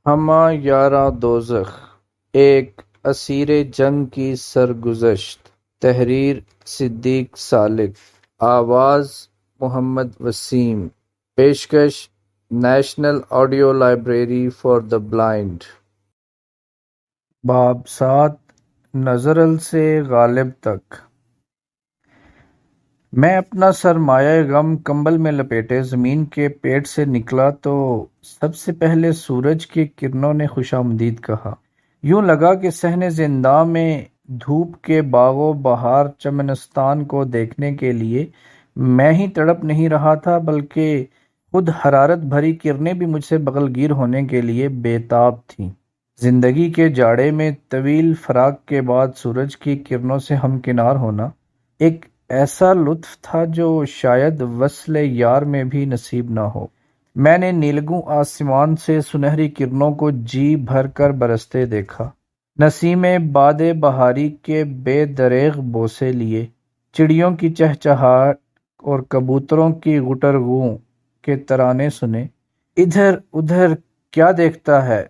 ہمہ یاراں دوزخ، ایک اسیر جنگ کی سرگزشت۔ تحریر صدیق سالک، آواز محمد وسیم۔ پیشکش national audio library for the blind. باب 7، نظرل سے غالب تک۔ میں اپنا سرمایہ غم کمبل میں لپیٹے زمین کے پیٹ سے نکلا تو سب سے پہلے سورج کی کرنوں نے خوش آمدید کہا۔ یوں لگا کہ صحن زنداں میں دھوپ کے باغ و بہار چمنستان کو دیکھنے کے لیے میں ہی تڑپ نہیں رہا تھا، بلکہ خود حرارت بھری کرنیں بھی مجھ سے بغل گیر ہونے کے لیے بے تاب تھیں۔ زندگی کے جاڑے میں طویل فراق کے بعد سورج کی کرنوں سے ہمکنار ہونا ایک ایسا لطف تھا جو شاید وصل یار میں بھی نصیب نہ ہو۔ میں نے نیلگوں آسمان سے سنہری کرنوں کو جی بھر کر برستے دیکھا، نسیم باد بہاری کے بے دریغ بوسے لیے، چڑیوں کی چہچہاہٹ اور کبوتروں کی غٹرغوں کے ترانے سنے۔ ادھر ادھر کیا دیکھتا ہے،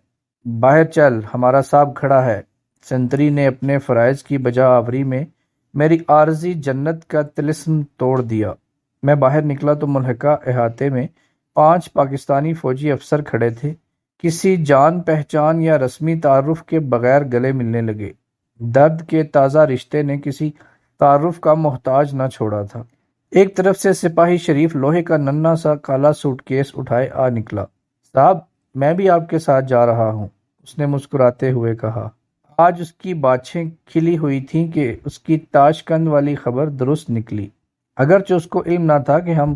باہر چل، ہمارا صاحب کھڑا ہے۔ سنتری نے اپنے فرائض کی بجا آوری میں میری عارضی جنت کا طلسم توڑ دیا۔ میں باہر نکلا تو ملحقہ احاطے میں 5 پاکستانی فوجی افسر کھڑے تھے، کسی جان پہچان یا رسمی تعارف کے بغیر گلے ملنے لگے۔ درد کے تازہ رشتے نے کسی تعارف کا محتاج نہ چھوڑا تھا۔ ایک طرف سے سپاہی شریف لوہے کا ننھا سا کالا سوٹ کیس اٹھائے آ نکلا۔ صاحب، میں بھی آپ کے ساتھ جا رہا ہوں، اس نے مسکراتے ہوئے کہا۔ آج اس کی باچھیں کھلی ہوئی تھیں کہ اس کی تاشقند والی خبر درست نکلی، اگرچہ اس کو علم نہ تھا کہ ہم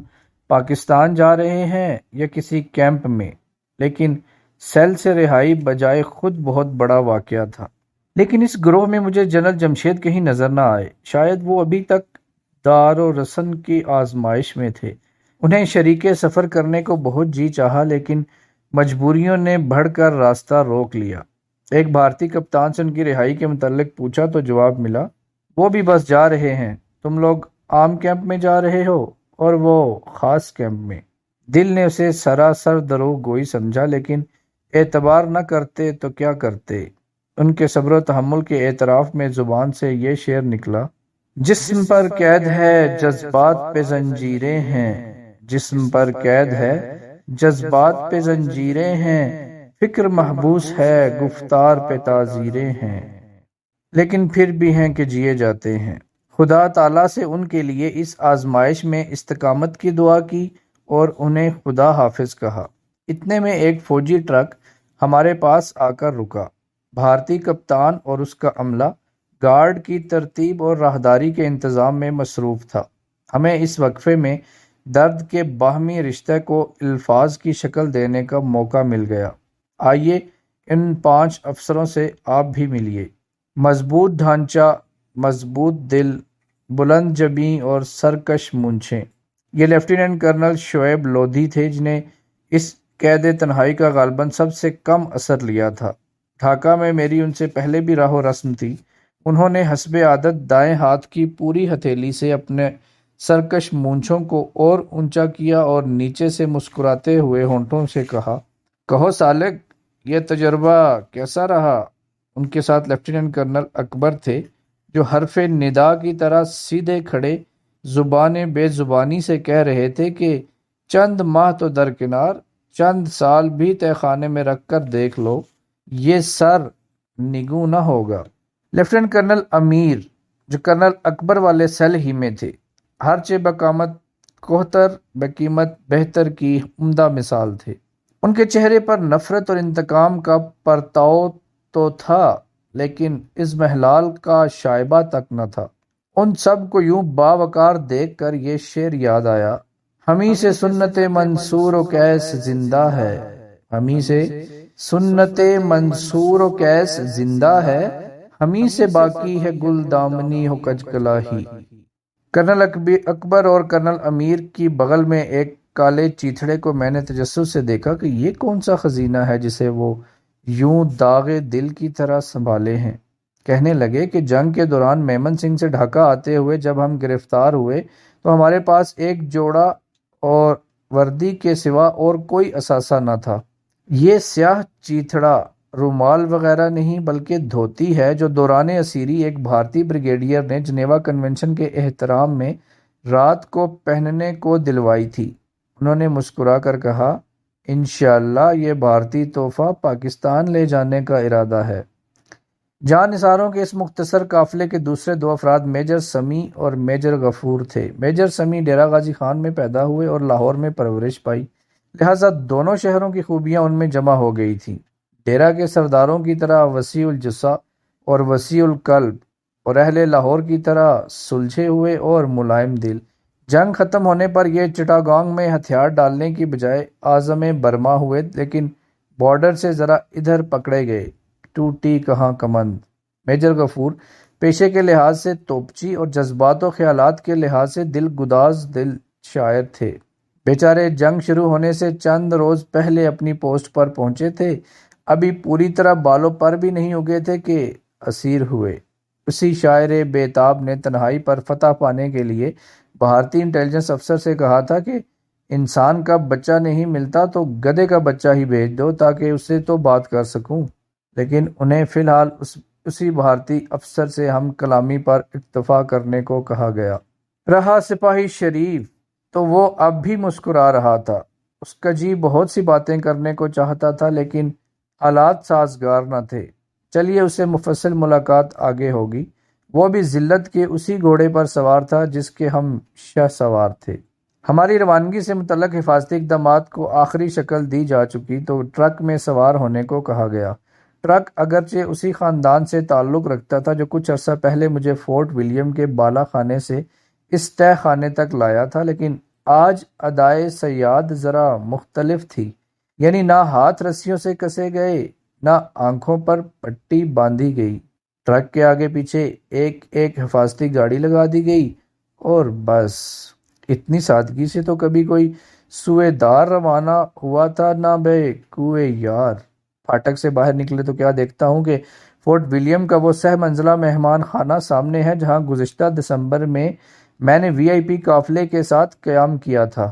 پاکستان جا رہے ہیں یا کسی کیمپ میں، لیکن سیل سے رہائی بجائے خود بہت بڑا واقعہ تھا۔ لیکن اس گروہ میں مجھے جنرل جمشید کہیں نظر نہ آئے۔ شاید وہ ابھی تک دار و رسن کی آزمائش میں تھے۔ انہیں شریک سفر کرنے کو بہت جی چاہا، لیکن مجبوریوں نے بڑھ کر راستہ روک لیا۔ ایک بھارتی کپتان سے ان کی رہائی کے متعلق پوچھا تو جواب ملا، وہ بھی بس جا رہے ہیں، تم لوگ عام کیمپ میں جا رہے ہو اور وہ خاص کیمپ میں۔ دل نے اسے سراسر دروغ گوئی سمجھا، لیکن اعتبار نہ کرتے تو کیا کرتے۔ ان کے صبر و تحمل کے اعتراف میں زبان سے یہ شعر نکلا، جسم پر قید ہے جذبات پہ زنجیریں ہیں، جسم پر قید ہے جذبات پہ زنجیریں ہیں، فکر محبوس ہے گفتار پہ تعزیریں ہیں، لیکن پھر بھی ہیں کہ جیے جاتے ہیں۔ خدا تعالیٰ سے ان کے لیے اس آزمائش میں استقامت کی دعا کی اور انہیں خدا حافظ کہا۔ اتنے میں ایک فوجی ٹرک ہمارے پاس آ کر رکا۔ بھارتی کپتان اور اس کا عملہ گارڈ کی ترتیب اور راہداری کے انتظام میں مصروف تھا۔ ہمیں اس وقفے میں درد کے باہمی رشتے کو الفاظ کی شکل دینے کا موقع مل گیا۔ آئیے ان 5 افسروں سے آپ بھی ملیے۔ مضبوط ڈھانچہ، مضبوط دل، بلند جبیں اور سرکش مونچھیں، یہ لیفٹیننٹ کرنل شعیب لودھی تھے، جنہیں اس قید تنہائی کا غالباً سب سے کم اثر لیا تھا۔ ڈھاکہ میں میری ان سے پہلے بھی راہ و رسم تھی۔ انہوں نے حسب عادت دائیں ہاتھ کی پوری ہتھیلی سے اپنے سرکش مونچھوں کو اور اونچا کیا اور نیچے سے مسکراتے ہوئے ہونٹوں سے کہا، کہو سالک، یہ تجربہ کیسا رہا؟ ان کے ساتھ لیفٹیننٹ کرنل اکبر تھے، جو حرف ندا کی طرح سیدھے کھڑے زبان بے زبانی سے کہہ رہے تھے کہ چند ماہ تو درکنار، چند سال بھی تہ خانے میں رکھ کر دیکھ لو، یہ سر نگوں نہ ہوگا۔ لیفٹیننٹ کرنل امیر، جو کرنل اکبر والے سیل ہی میں تھے، ہرچہ بقامت کوہتر بقیمت بہتر کی عمدہ مثال تھے۔ ان کے چہرے پر نفرت اور انتقام کا پرتاؤ تو تھا، لیکن اضمحلال کا شائبہ تک نہ تھا۔ ان سب کو یوں باوقار دیکھ کر یہ شعر یاد آیا، ہمیں سے سنت منصور و کیس زندہ ہے، ہمیں سے سنت منصور و کیس زندہ ہے، ہمیں سے باقی ہے گل دامنی ہو کج کلاہی۔ کرنل اکبر اور کرنل امیر کی بغل میں ایک کالے چیتھڑے کو میں نے تجسس سے دیکھا کہ یہ کون سا خزینہ ہے جسے وہ یوں داغ دل کی طرح سنبھالے ہیں۔ کہنے لگے کہ جنگ کے دوران میمن سنگھ سے ڈھاکہ آتے ہوئے جب ہم گرفتار ہوئے تو ہمارے پاس ایک جوڑا اور وردی کے سوا اور کوئی اثاثہ نہ تھا۔ یہ سیاہ چیتھڑا رومال وغیرہ نہیں بلکہ دھوتی ہے جو دوران اسیری ایک بھارتی بریگیڈیئر نے جنیوا کنونشن کے احترام میں رات کو پہننے کو دلوائی تھی۔ انہوں نے مسکرا کر کہا، انشاءاللہ یہ بھارتی تحفہ پاکستان لے جانے کا ارادہ ہے۔ جان نثاروں کے اس مختصر قافلے کے دوسرے دو افراد میجر سمیع اور میجر غفور تھے۔ میجر سمیع ڈیرہ غازی خان میں پیدا ہوئے اور لاہور میں پرورش پائی، لہٰذا دونوں شہروں کی خوبیاں ان میں جمع ہو گئی تھیں۔ ڈیرہ کے سرداروں کی طرح وسیع الجثہ اور وسیع القلب، اور اہل لاہور کی طرح سلجھے ہوئے اور ملائم دل۔ جنگ ختم ہونے پر یہ چٹاگانگ میں ہتھیار ڈالنے کی بجائے اعظم برما ہوئے، لیکن بارڈر سے ذرا ادھر پکڑے گئے۔ ٹوٹی کہاں کمند۔ میجر غفور پیشے کے لحاظ سے توپچی اور جذبات و خیالات کے لحاظ سے دل گداز دل شاعر تھے۔ بیچارے جنگ شروع ہونے سے چند روز پہلے اپنی پوسٹ پر پہنچے تھے، ابھی پوری طرح بالوں پر بھی نہیں اگے تھے کہ اسیر ہوئے۔ اسی شاعر بے تاب نے تنہائی پر فتح پانے کے لیے بھارتی انٹیلیجنس افسر سے کہا تھا کہ انسان کا بچہ نہیں ملتا تو گدھے کا بچہ ہی بھیج دو تاکہ اس سے تو بات کر سکوں، لیکن انہیں فی الحال اسی بھارتی افسر سے ہم کلامی پر اکتفا کرنے کو کہا گیا۔ رہا سپاہی شریف تو وہ اب بھی مسکرا رہا تھا۔ اس کا جی بہت سی باتیں کرنے کو چاہتا تھا لیکن حالات سازگار نہ تھے۔ چلیے اسے مفصل ملاقات آگے ہوگی۔ وہ بھی ذلت کے اسی گھوڑے پر سوار تھا جس کے ہم شہ سوار تھے۔ ہماری روانگی سے متعلق حفاظتی اقدامات کو آخری شکل دی جا چکی تو ٹرک میں سوار ہونے کو کہا گیا۔ ٹرک اگرچہ اسی خاندان سے تعلق رکھتا تھا جو کچھ عرصہ پہلے مجھے فورٹ ولیم کے بالا خانے سے اس تہ خانے تک لایا تھا، لیکن آج ادائے صیاد ذرا مختلف تھی، یعنی نہ ہاتھ رسیوں سے کسے گئے نہ آنکھوں پر پٹی باندھی گئی۔ ٹرک کے آگے پیچھے ایک ایک حفاظتی گاڑی لگا دی گئی اور بس۔ اتنی سادگی سے تو کبھی کوئی سوئے دار روانہ ہوا تھا نہ بے کوئے یار۔ پھاٹک سے باہر نکلے تو کیا دیکھتا ہوں کہ فورٹ ولیم کا وہ سہ منزلہ مہمان خانہ سامنے ہے جہاں گزشتہ دسمبر میں نے وی آئی پی قافلے کے ساتھ قیام کیا تھا۔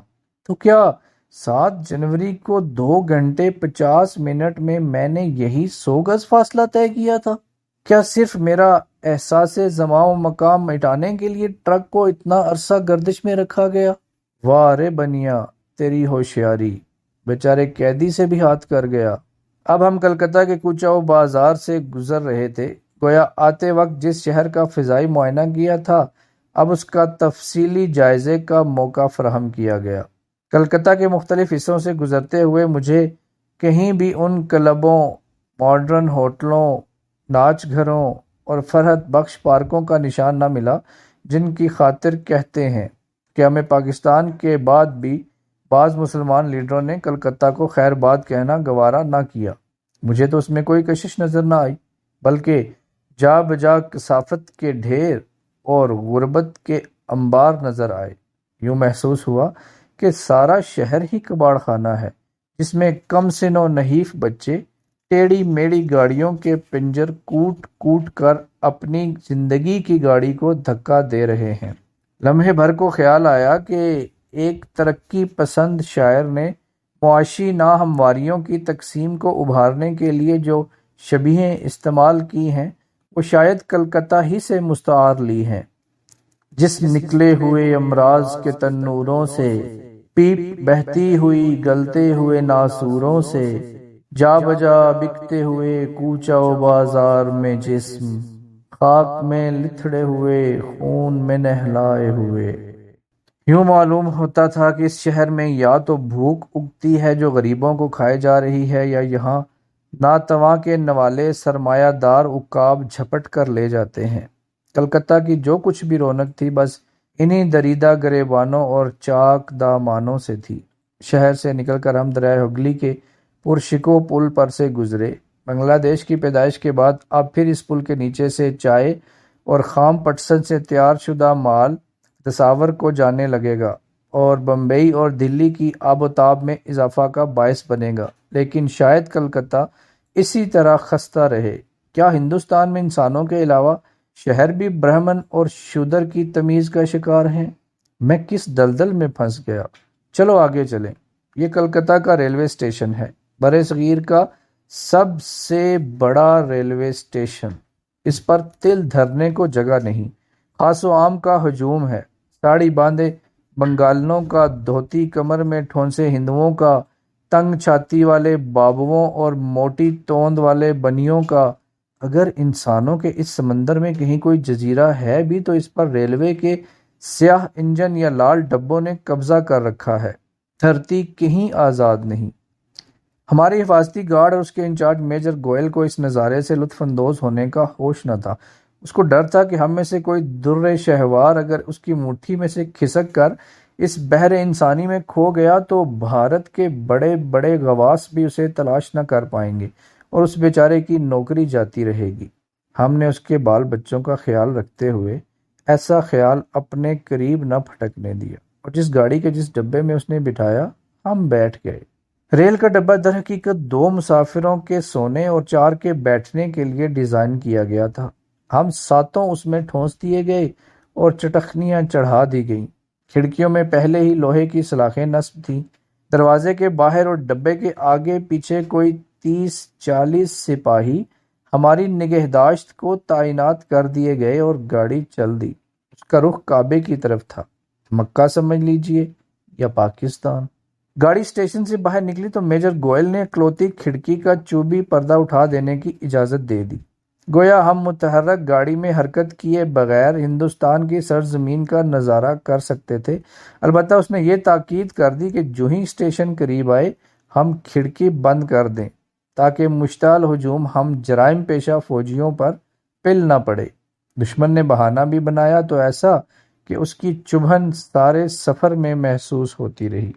تو کیا 7 جنوری کو 2 گھنٹے 50 منٹ میں نے یہی 100 گز فاصلہ طے کیا تھا؟ کیا صرف میرا احساس زمان و مقام مٹانے کے لیے ٹرک کو اتنا عرصہ گردش میں رکھا گیا؟ واہ رے بنیا تیری ہوشیاری، بیچارے قیدی سے بھی ہاتھ کر گیا۔ اب ہم کلکتہ کے کوچہ و بازار سے گزر رہے تھے، گویا آتے وقت جس شہر کا فضائی معائنہ کیا تھا اب اس کا تفصیلی جائزے کا موقع فراہم کیا گیا۔ کلکتہ کے مختلف حصوں سے گزرتے ہوئے مجھے کہیں بھی ان کلبوں، ماڈرن ہوٹلوں، ناچ گھروں اور فرحت بخش پارکوں کا نشان نہ ملا جن کی خاطر کہتے ہیں کہ ہمیں پاکستان کے بعد بھی بعض مسلمان لیڈروں نے کلکتہ کو خیر باد کہنا گوارا نہ کیا۔ مجھے تو اس میں کوئی کشش نظر نہ آئی، بلکہ جا بجا کثافت کے ڈھیر اور غربت کے انبار نظر آئے۔ یوں محسوس ہوا کہ سارا شہر ہی کباڑ خانہ ہے جس میں کم سن و نحیف بچے ٹیڑھی میڑھی گاڑیوں کے پنجر کوٹ کوٹ کر اپنی زندگی کی گاڑی کو دھکا دے رہے ہیں۔ لمحے بھر کو خیال آیا کہ ایک ترقی پسند شاعر نے معاشی ناہمواریوں کی تقسیم کو ابھارنے کے لیے جو شبیہیں استعمال کی ہیں وہ شاید کلکتہ ہی سے مستعار لی ہیں۔ جس نکلے ہوئے امراض کے تنوروں سے، پیپ بہتی ہوئی گلتے ہوئے ناسوروں سے، جا بجا بکتے ہوئے کوچہ و بازار میں جسم، خاک میں لتھڑے ہوئے خون میں نہلائے ہوئے۔ یوں معلوم ہوتا تھا کہ اس شہر میں یا تو بھوک اگتی ہے جو غریبوں کو کھائے جا رہی ہے، یا یہاں ناتواں کے نوالے سرمایہ دار عقاب جھپٹ کر لے جاتے ہیں۔ کلکتہ کی جو کچھ بھی رونق تھی بس انہی دریدہ گریبانوں اور چاک دامانوں سے تھی۔ شہر سے نکل کر ہم دریائے ہگلی کے پرشکو پل پر سے گزرے۔ بنگلہ دیش کی پیدائش کے بعد اب پھر اس پل کے نیچے سے چائے اور خام پٹسن سے تیار شدہ مال دساور کو جانے لگے گا اور بمبئی اور دلی کی آب و تاب میں اضافہ کا باعث بنے گا، لیکن شاید کلکتہ اسی طرح خستہ رہے۔ کیا ہندوستان میں انسانوں کے علاوہ شہر بھی برہمن اور شودر کی تمیز کا شکار ہیں؟ میں کس دلدل میں پھنس گیا؟ چلو آگے چلیں۔ یہ کلکتہ کا ریلوے اسٹیشن ہے۔ بر صغیر کا سب سے بڑا ریلوے اسٹیشن، اس پر تل دھرنے کو جگہ نہیں، خاص و عام کا ہجوم ہے، ساڑی باندھے بنگالنوں کا، دھوتی کمر میں ٹھونسے ہندوؤں کا، تنگ چھاتی والے بابوؤں اور موٹی توند والے بنیوں کا۔ اگر انسانوں کے اس سمندر میں کہیں کوئی جزیرہ ہے بھی تو اس پر ریلوے کے سیاہ انجن یا لال ڈبوں نے قبضہ کر رکھا ہے، دھرتی کہیں آزاد نہیں۔ ہمارے حفاظتی گارڈ اور اس کے انچارج میجر گوئل کو اس نظارے سے لطف اندوز ہونے کا ہوش نہ تھا۔ اس کو ڈر تھا کہ ہم میں سے کوئی در شہوار اگر اس کی مٹھی میں سے کھسک کر اس بحر انسانی میں کھو گیا تو بھارت کے بڑے بڑے غواص بھی اسے تلاش نہ کر پائیں گے اور اس بیچارے کی نوکری جاتی رہے گی۔ ہم نے اس کے بال بچوں کا خیال رکھتے ہوئے ایسا خیال اپنے قریب نہ پھٹکنے دیا، اور جس گاڑی کے جس ڈبے میں اس نے بٹھایا ہم بیٹھ گئے۔ ریل کا ڈبہ در حقیقت 2 مسافروں کے سونے اور 4 کے بیٹھنے کے لیے ڈیزائن کیا گیا تھا۔ ہم ساتوں اس میں ٹھونس دیے گئے اور چٹخنیاں چڑھا دی گئیں۔ کھڑکیوں میں پہلے ہی لوہے کی سلاخیں نصب تھیں۔ دروازے کے باہر اور ڈبے کے آگے پیچھے کوئی 30-40 سپاہی ہماری نگہداشت کو تعینات کر دیے گئے اور گاڑی چل دی۔ اس کا رخ کعبے کی طرف تھا، مکہ سمجھ لیجئے یا پاکستان۔ گاڑی اسٹیشن سے باہر نکلی تو میجر گوئل نے اکلوتی کھڑکی کا چوبی پردہ اٹھا دینے کی اجازت دے دی، گویا ہم متحرک گاڑی میں حرکت کیے بغیر ہندوستان کی سرزمین کا نظارہ کر سکتے تھے۔ البتہ اس نے یہ تاکید کر دی کہ جو ہی اسٹیشن قریب آئے ہم کھڑکی بند کر دیں تاکہ مشتعل ہجوم ہم جرائم پیشہ فوجیوں پر پل نہ پڑے۔ دشمن نے بہانہ بھی بنایا تو ایسا کہ اس کی چبھن سارے سفر میں محسوس ہوتی رہی۔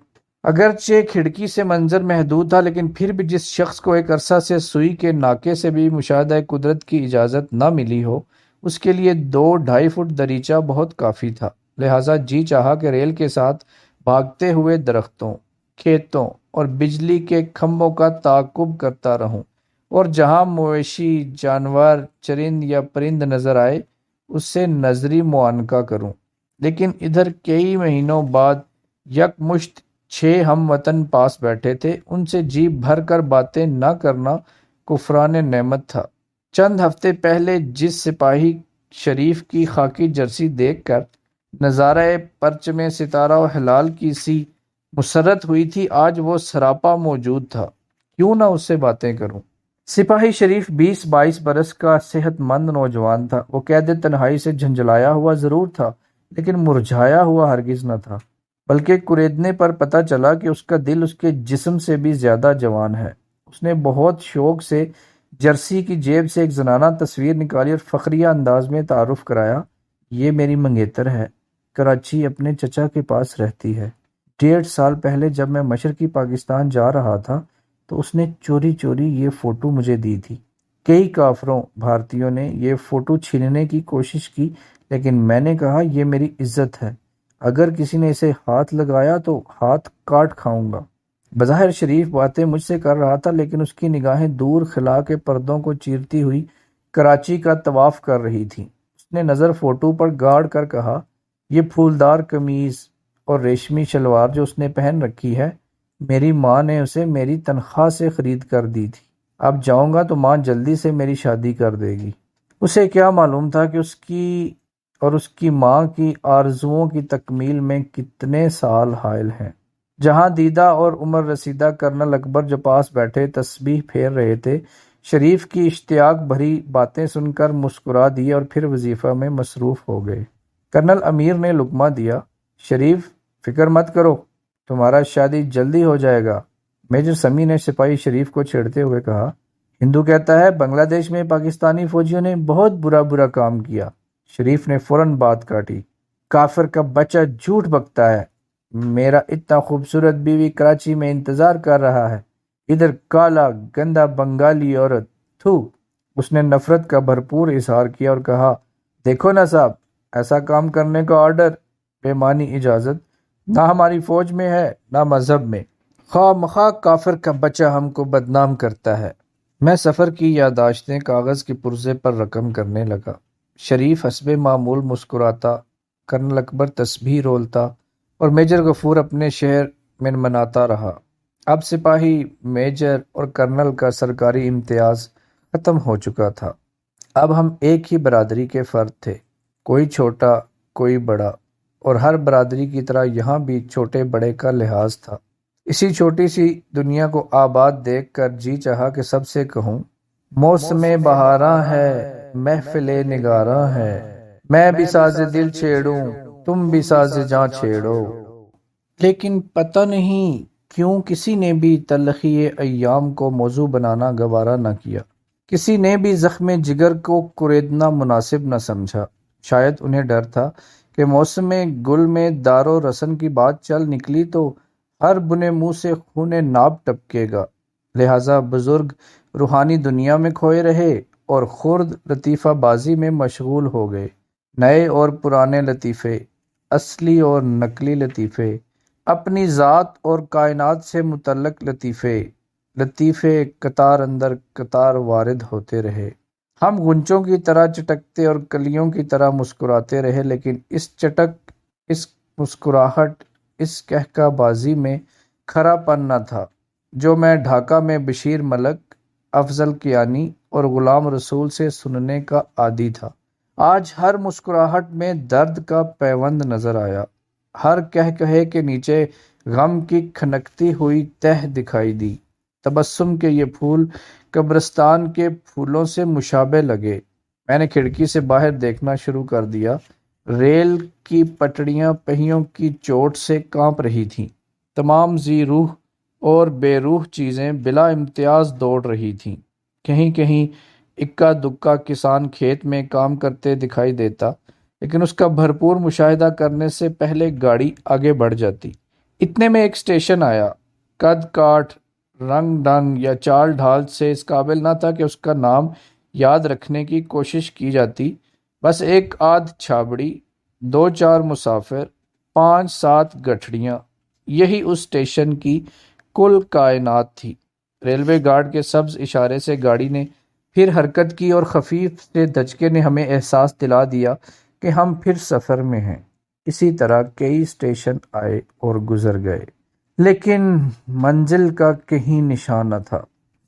اگرچہ کھڑکی سے منظر محدود تھا لیکن پھر بھی جس شخص کو ایک عرصہ سے سوئی کے ناکے سے بھی مشاہدہ قدرت کی اجازت نہ ملی ہو، اس کے لیے 2-2.5 فٹ دریچہ بہت کافی تھا۔ لہٰذا جی چاہا کہ ریل کے ساتھ بھاگتے ہوئے درختوں، کھیتوں اور بجلی کے کھمبوں کا تعاقب کرتا رہوں، اور جہاں مویشی جانور چرند یا پرند نظر آئے اس سے نظری معانقہ کروں۔ لیکن ادھر کئی مہینوں بعد یکمشت 6 ہم وطن پاس بیٹھے تھے، ان سے جی بھر کر باتیں نہ کرنا کفران نعمت تھا۔ چند ہفتے پہلے جس سپاہی شریف کی خاکی جرسی دیکھ کر نظارہ پرچم ستارہ و ہلال کی سی مسرت ہوئی تھی، آج وہ سراپا موجود تھا، کیوں نہ اس سے باتیں کروں۔ سپاہی شریف 20-22 برس کا صحت مند نوجوان تھا۔ وہ قید تنہائی سے جھنجھلایا ہوا ضرور تھا لیکن مرجھایا ہوا ہرگز نہ تھا، بلکہ کریدنے پر پتہ چلا کہ اس کا دل اس کے جسم سے بھی زیادہ جوان ہے۔ اس نے بہت شوق سے جرسی کی جیب سے ایک زنانہ تصویر نکالی اور فخریہ انداز میں تعارف کرایا، یہ میری منگیتر ہے، کراچی اپنے چچا کے پاس رہتی ہے۔ 1.5 سال پہلے جب میں مشرقی پاکستان جا رہا تھا تو اس نے چوری چوری یہ فوٹو مجھے دی تھی۔ کئی کافروں بھارتیوں نے یہ فوٹو چھیننے کی کوشش کی لیکن میں نے کہا یہ میری عزت ہے، اگر کسی نے اسے ہاتھ لگایا تو ہاتھ کاٹ کھاؤں گا۔ بظاہر شریف باتیں مجھ سے کر رہا تھا لیکن اس کی نگاہیں دور خلا کے پردوں کو چیرتی ہوئی کراچی کا طواف کر رہی تھیں۔ اس نے نظر فوٹو پر گاڑ کر کہا، یہ پھولدار قمیض اور ریشمی شلوار جو اس نے پہن رکھی ہے، میری ماں نے اسے میری تنخواہ سے خرید کر دی تھی۔ اب جاؤں گا تو ماں جلدی سے میری شادی کر دے گی۔ اسے کیا معلوم تھا کہ اس کی ماں کی آرزوؤں کی تکمیل میں کتنے سال حائل ہیں۔ جہاں دیدہ اور عمر رسیدہ کرنل اکبر جو پاس بیٹھے تسبیح پھیر رہے تھے، شریف کی اشتیاق بھری باتیں سن کر مسکرا دیے اور پھر وظیفہ میں مصروف ہو گئے۔ کرنل امیر نے لقمہ دیا، شریف فکر مت کرو، تمہارا شادی جلدی ہو جائے گا۔ میجر سمیع نے سپاہی شریف کو چھیڑتے ہوئے کہا، ہندو کہتا ہے بنگلہ دیش میں پاکستانی فوجیوں نے بہت برا کام کیا۔ شریف نے فوراً بات کاٹی، کافر کا بچہ جھوٹ بکتا ہے، میرا اتنا خوبصورت بیوی کراچی میں انتظار کر رہا ہے، ادھر کالا گندا بنگالی عورت، تھو۔ اس نے نفرت کا بھرپور اظہار کیا اور کہا، دیکھو نا صاحب، ایسا کام کرنے کا آرڈر، بے معنی اجازت، نہ ہماری فوج میں ہے نہ مذہب میں، خواہ مخواہ کافر کا بچہ ہم کو بدنام کرتا ہے۔ میں سفر کی یادداشتیں کاغذ کے پرزے پر رقم کرنے لگا۔ شریف حسب معمول مسکراتا، کرنل اکبر تسبیح رولتا اور میجر غفور اپنے شعر منمناتا رہا۔ اب سپاہی، میجر اور کرنل کا سرکاری امتیاز ختم ہو چکا تھا۔ اب ہم ایک ہی برادری کے فرد تھے، کوئی چھوٹا کوئی بڑا، اور ہر برادری کی طرح یہاں بھی چھوٹے بڑے کا لحاظ تھا۔ اسی چھوٹی سی دنیا کو آباد دیکھ کر جی چاہا کہ سب سے کہوں، موسم بہاراں ہے، محفل نگاراں ہے، میں بھی ساز دل چھیڑوں، تم بھی ساز جاں چھیڑو۔ لیکن پتہ نہیں کیوں کسی نے بھی تلخی ایام کو موضوع بنانا گوارا نہ کیا، کسی نے بھی زخم جگر کو کریدنا مناسب نہ سمجھا۔ شاید انہیں ڈر تھا کہ موسم گل میں دار و رسن کی بات چل نکلی تو ہر بنے منہ سے خون ناب ٹپکے گا، لہٰذا بزرگ روحانی دنیا میں کھوئے رہے اور خرد لطیفہ بازی میں مشغول ہو گئے۔ نئے اور پرانے لطیفے، اصلی اور نقلی لطیفے، اپنی ذات اور کائنات سے متعلق لطیفے قطار اندر قطار وارد ہوتے رہے۔ ہم غنچوں کی طرح چٹکتے اور کلیوں کی طرح مسکراتے رہے، لیکن اس چٹک، اس مسکراہٹ، اس کہکہ بازی میں کھرا پن نہ تھا جو میں ڈھاکہ میں بشیر ملک، افضل کیانی اور غلام رسول سے سننے کا عادی تھا۔ آج ہر مسکراہٹ میں درد کا پیوند نظر آیا، ہر کہے کے نیچے غم کی کھنکتی ہوئی تہ دکھائی دی۔ تبسم کے یہ پھول قبرستان کے پھولوں سے مشابہ لگے۔ میں نے کھڑکی سے باہر دیکھنا شروع کر دیا۔ ریل کی پٹڑیاں پہیوں کی چوٹ سے کانپ رہی تھیں، تمام ذی روح اور بے روح چیزیں بلا امتیاز دوڑ رہی تھیں۔ کہیں کہیں اکا دکا کسان کھیت میں کام کرتے دکھائی دیتا، لیکن اس کا بھرپور مشاہدہ کرنے سے پہلے گاڑی آگے بڑھ جاتی۔ اتنے میں ایک اسٹیشن آیا، قد کاٹ، رنگ ڈھنگ یا چال ڈھال سے اس قابل نہ تھا کہ اس کا نام یاد رکھنے کی کوشش کی جاتی۔ بس ایک آدھ چھابڑی، دو چار مسافر، 5-7 گٹھڑیاں، یہی اس اسٹیشن کی کل کائنات تھی۔ ریلوے گارڈ کے سبز اشارے سے گاڑی نے پھر حرکت کی اور خفیف سے دھچکے نے ہمیں احساس دلا دیا کہ ہم پھر سفر میں ہیں۔ اسی طرح کئی اسٹیشن آئے اور گزر گئے، لیکن منزل کا کہیں نشان نہ تھا۔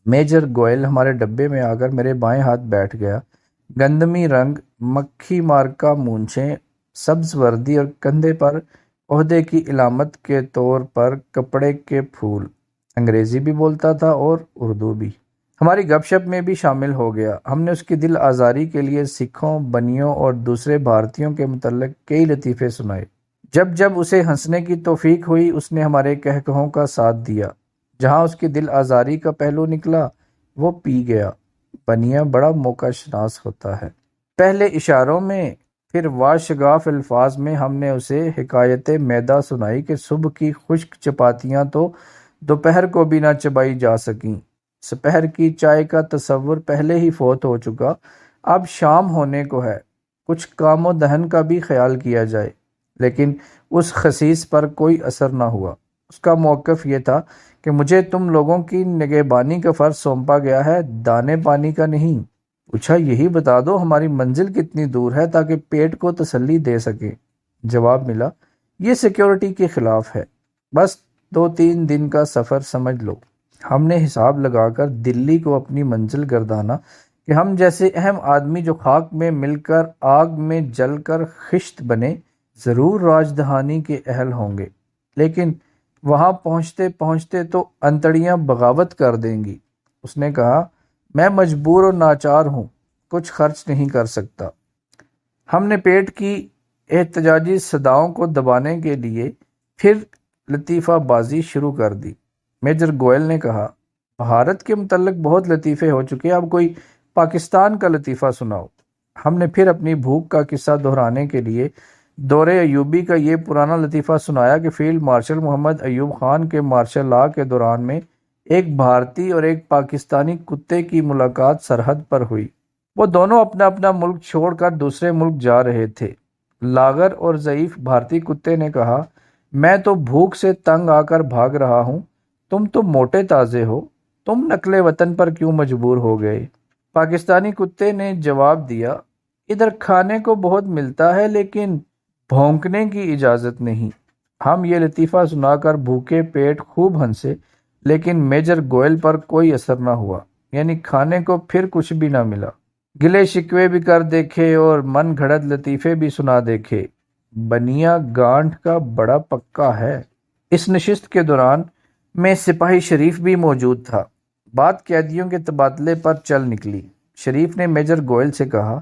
میجر گوئل ہمارے ڈبے میں آ کر میرے بائیں ہاتھ بیٹھ گیا۔ گندمی رنگ، مکھی مارکا مونچھیں، سبز وردی اور کندھے پر عہدے کی علامت کے طور پر کپڑے کے پھول۔ انگریزی بھی بولتا تھا اور اردو بھی۔ ہماری گپ شپ میں بھی شامل ہو گیا۔ ہم نے اس کی دل آزاری کے لیے سکھوں، بنیوں اور دوسرے بھارتیوں کے متعلق کئی لطیفے سنائے۔ جب جب اسے ہنسنے کی توفیق ہوئی اس نے ہمارے کہکہوں کا ساتھ دیا۔ جہاں اس کی دل آزاری کا پہلو نکلا وہ پی گیا۔ بنیا بڑا موقع شناس ہوتا ہے۔ پہلے اشاروں میں، پھر واشگاف الفاظ میں ہم نے اسے حکایت میدہ سنائی کہ صبح کی خشک چپاتیاں تو دوپہر کو بھی نہ چبائی جا سکیں، سپہر کی چائے کا تصور پہلے ہی فوت ہو چکا، اب شام ہونے کو ہے، کچھ کام و دہن کا بھی خیال کیا جائے۔ لیکن اس خسیس پر کوئی اثر نہ ہوا۔ اس کا موقف یہ تھا کہ مجھے تم لوگوں کی نگہبانی کا فرض سونپا گیا ہے، دانے پانی کا نہیں۔ پوچھا، یہی بتا دو ہماری منزل کتنی دور ہے تاکہ پیٹ کو تسلی دے سکے۔ جواب ملا، یہ سیکیورٹی کے خلاف ہے، بس 2-3 دن کا سفر سمجھ لو۔ ہم نے حساب لگا کر دلی کو اپنی منزل گردانا کہ ہم جیسے اہم آدمی جو خاک میں مل کر آگ میں جل کر خشت بنے ضرور راجدھانی کے اہل ہوں گے، لیکن وہاں پہنچتے پہنچتے تو انتڑیاں بغاوت کر دیں گی۔ اس نے کہا، میں مجبور و ناچار ہوں، کچھ خرچ نہیں کر سکتا۔ ہم نے پیٹ کی احتجاجی صداؤں کو دبانے کے لیے پھر لطیفہ بازی شروع کر دی۔ میجر گوئل نے کہا، بھارت کے متعلق بہت لطیفے ہو چکے، اب کوئی پاکستان کا لطیفہ سناؤ۔ ہم نے پھر اپنی بھوک کا قصہ دہرانے کے لیے دور ایوبی کا یہ پرانا لطیفہ سنایا کہ فیلڈ مارشل محمد ایوب خان کے مارشل لا کے دوران میں ایک بھارتی اور ایک پاکستانی کتے کی ملاقات سرحد پر ہوئی۔ وہ دونوں اپنا اپنا ملک چھوڑ کر دوسرے ملک جا رہے تھے۔ لاغر اور ضعیف بھارتی کتے نے کہا، میں تو بھوک سے تنگ آ کر بھاگ رہا ہوں، تم تو موٹے تازے ہو، تم نقل وطن پر کیوں مجبور ہو گئے؟ پاکستانی کتے نے جواب دیا، ادھر کھانے کو بہت ملتا ہے لیکن بھونکنے کی اجازت نہیں۔ ہم یہ لطیفہ سنا کر بھوکے پیٹ خوب ہنسے لیکن میجر گوئل پر کوئی اثر نہ ہوا، یعنی کھانے کو پھر کچھ بھی نہ ملا۔ گلے شکوے بھی کر دیکھے اور من گھڑت لطیفے بھی سنا دیکھے، بنیا گانٹھ کا بڑا پکا ہے۔ اس نشست کے دوران میں سپاہی شریف بھی موجود تھا۔ بات قیدیوں کے تبادلے پر چل نکلی۔ شریف نے میجر گوئل سے کہا،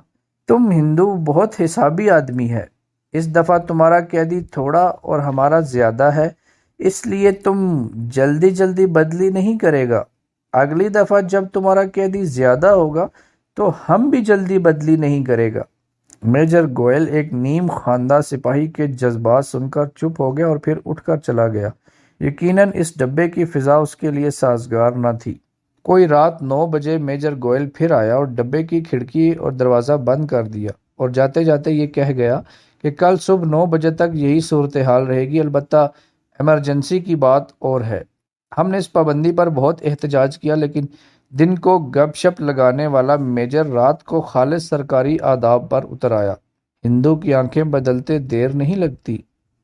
تم ہندو بہت حسابی آدمی ہے، اس دفعہ تمہارا قیدی تھوڑا اور ہمارا زیادہ ہے، اس لیے تم جلدی جلدی بدلی نہیں کرے گا۔ اگلی دفعہ جب تمہارا قیدی زیادہ ہوگا تو ہم بھی جلدی بدلی نہیں کرے گا۔ میجر گوئل ایک نیم خواندہ سپاہی کے جذبات سن کر چپ ہو گیا اور پھر اٹھ کر چلا گیا۔ یقیناً اس ڈبے کی فضا اس کے لیے سازگار نہ تھی۔ کوئی رات 9 بجے میجر گوئل پھر آیا اور ڈبے کی کھڑکی اور دروازہ بند کر دیا اور جاتے جاتے یہ کہہ گیا کہ کل صبح 9 بجے تک یہی صورتحال رہے گی، البتہ ایمرجنسی کی بات اور ہے۔ ہم نے اس پابندی پر بہت احتجاج کیا، لیکن دن کو گپ شپ لگانے والا میجر رات کو خالص سرکاری آداب پر اتر آیا۔ ہندو کی آنکھیں بدلتے دیر نہیں لگتی۔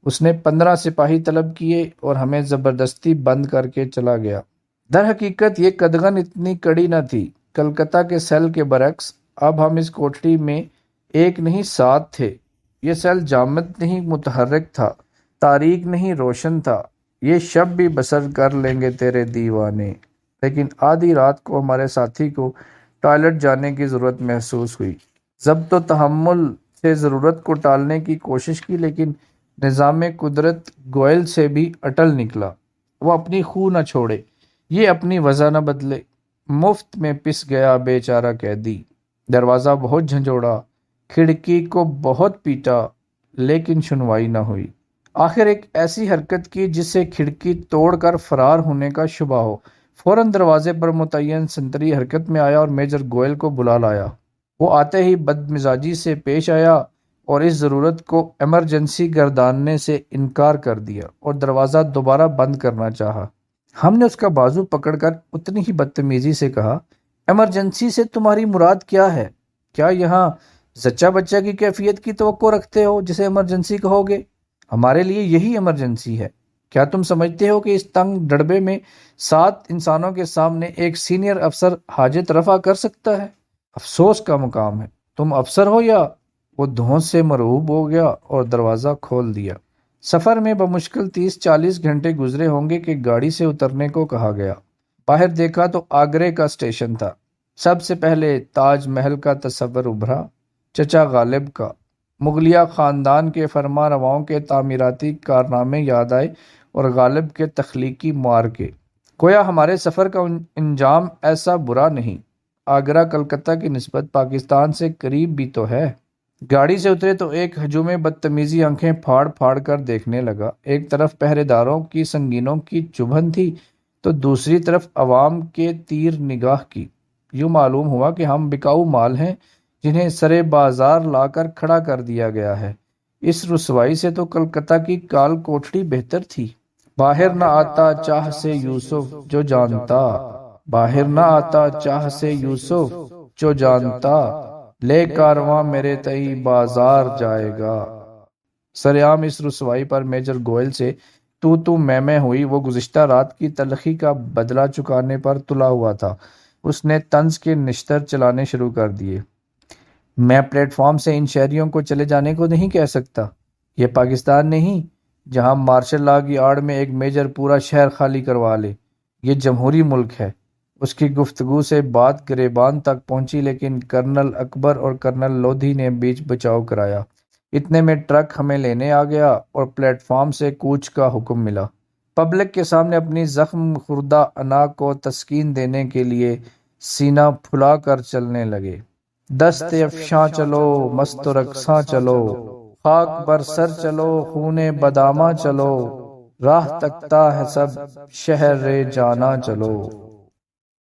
اس نے 15 سپاہی طلب کیے اور ہمیں زبردستی بند کر کے چلا گیا۔ در حقیقت یہ قدغن اتنی کڑی نہ تھی۔ کلکتہ کے سیل کے برعکس اب ہم اس کوٹری میں ایک نہیں 7 تھے۔ یہ سیل جامد نہیں متحرک تھا، تاریک نہیں روشن تھا۔ یہ شب بھی بسر کر لیں گے تیرے دیوانے۔ لیکن آدھی رات کو ہمارے ساتھی کو ٹوائلٹ جانے کی ضرورت محسوس ہوئی۔ ضبط و تحمل سے ضرورت کو ٹالنے کی کوشش کی، لیکن نظام قدرت گوئل سے بھی اٹل نکلا۔ وہ اپنی خو نہ چھوڑے، یہ اپنی وضع نہ بدلے۔ مفت میں پس گیا بیچارہ قیدی۔ دروازہ بہت جھنجھوڑا، کھڑکی کو بہت پیٹا، لیکن سنوائی نہ ہوئی۔ آخر ایک ایسی حرکت کی جس سے کھڑکی توڑ کر فرار ہونے کا شبہ ہو۔ فوراً دروازے پر متعین سنتری حرکت میں آیا اور میجر گوئل کو بلا لایا۔ وہ آتے ہی بد مزاجی سے پیش آیا اور اس ضرورت کو ایمرجنسی گرداننے سے انکار کر دیا اور دروازہ دوبارہ بند کرنا چاہا۔ ہم نے اس کا بازو پکڑ کر اتنی ہی بدتمیزی سے کہا، ایمرجنسی سے تمہاری مراد کیا ہے؟ کیا یہاں زچہ بچہ کی کیفیت کی توقع رکھتے ہو جسے ایمرجنسی کہو گے؟ ہمارے لیے یہی ایمرجنسی ہے۔ کیا تم سمجھتے ہو کہ اس تنگ ڈڑبے میں 7 انسانوں کے سامنے ایک سینئر افسر حاجت رفع کر سکتا ہے؟ افسوس کا مقام ہے، تم افسر ہو یا؟ وہ دھونس سے مرعوب ہو گیا اور دروازہ کھول دیا۔ سفر میں بمشکل 30-40 گھنٹے گزرے ہوں گے کہ گاڑی سے اترنے کو کہا گیا۔ باہر دیکھا تو آگرے کا اسٹیشن تھا۔ سب سے پہلے تاج محل کا تصور ابھرا، چچا غالب کا۔ مغلیہ خاندان کے فرما رواؤں کے تعمیراتی کارنامے یاد آئے اور غالب کے تخلیقی معرکے۔ گویا ہمارے سفر کا انجام ایسا برا نہیں۔ آگرہ کلکتہ کی نسبت پاکستان سے قریب بھی تو ہے۔ گاڑی سے اترے تو ایک ہجوم بدتمیزی آنکھیں پھاڑ پھاڑ کر دیکھنے لگا۔ ایک طرف پہرے داروں کی سنگینوں کی چبھن تھی تو دوسری طرف عوام کے تیر نگاہ کی۔ یوں معلوم ہوا کہ ہم بکاؤ مال ہیں جنہیں سرے بازار لا کر کھڑا کر دیا گیا ہے۔ اس رسوائی سے تو کلکتہ کی کال کوٹڑی بہتر تھی۔ باہر نہ آتا چاہ سے یوسف جو جانتا، باہر نہ آتا چاہ سے یوسف جو جانتا، لے کارواں میرے تئی بازار جائے گا۔ سریعام اس رسوائی پر میجر گوئل سے تو میں ہوئی۔ وہ گزشتہ رات کی تلخی کا بدلہ چکانے پر تلا ہوا تھا۔ اس نے طنز کے نشتر چلانے شروع کر دیے۔ میں پلیٹ فارم سے ان شہریوں کو چلے جانے کو نہیں کہہ سکتا۔ یہ پاکستان نہیں جہاں مارشل لا کی آڑ میں ایک میجر پورا شہر خالی کروا لے۔ یہ جمہوری ملک ہے۔ اس کی گفتگو سے بات گریبان تک پہنچی، لیکن کرنل اکبر اور کرنل لودھی نے بیچ بچاؤ کرایا۔ اتنے میں ٹرک ہمیں لینے آ گیا اور پلیٹ فارم سے کوچ کا حکم ملا۔ پبلک کے سامنے اپنی زخم خوردہ انا کو تسکین دینے کے لیے سینہ پھلا کر چلنے لگے۔ دست افشاں چلو مست و رقصاں چلو، خاک بر سر چلو خونے بداماں چلو، راہ تکتا ہے سب شہر رے جانا چلو۔